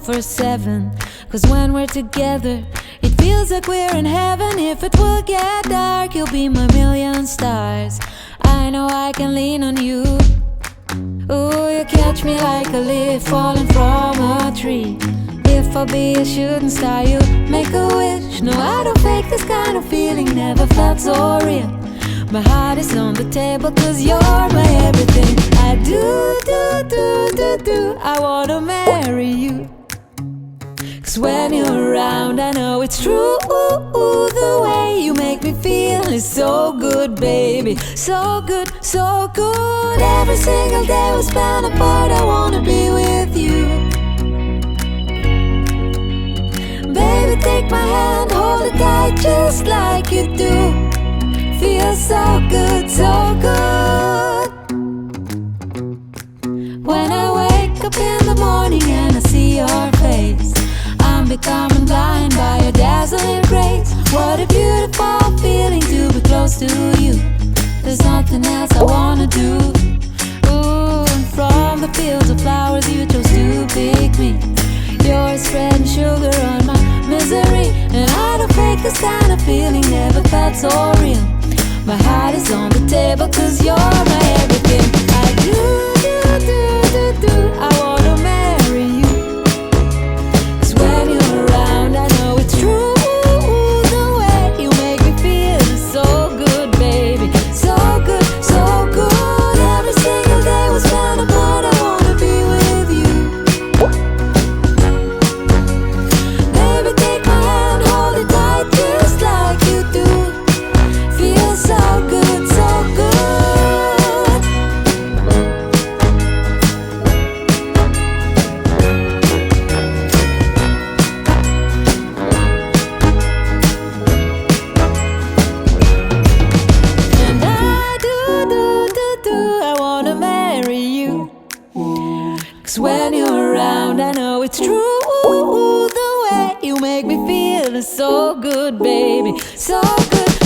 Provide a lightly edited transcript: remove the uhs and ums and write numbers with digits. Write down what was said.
24/7. Cause when we're together, it feels like we're in heaven. If it will get dark, you'll be my million stars. I know I can lean on you. Ooh, you catch me like a leaf falling from a tree. If I'll be a shooting star, you make a wish. No, I don't fake this kind of feeling, never felt so real. My heart is on the table cause you're my everything. I do, I wanna marry you. Cause when you're around I know it's true. The way you make me feel is so good, baby. So good, so good. Every single day we spend apart, I wanna be with you. Baby, take my hand, hold it tight just like you do. Feels so good, so good. When I wake up in the morning and I see your face, I'm becoming blind by your dazzling grace. What a beautiful feeling to be close to you. There's nothing else I wanna do. Ooh, and from the fields of flowers you chose to pick me. You're spreading sugar on my misery. And I don't fake this kind of feeling, never felt so real. My heart is on the table cause you're my everything. I do, I wanna marry you. Cause when you're around I know it's true. The way you make me feel is so good, baby. So good, so good. Every single day we spend apart, I wanna be with you. Baby, take my hand, hold it tight just like you do. Feels so good, so good. And I do, I wanna marry you. Cause when you're around I know it's true. The way you make me feel is so good, baby. So good.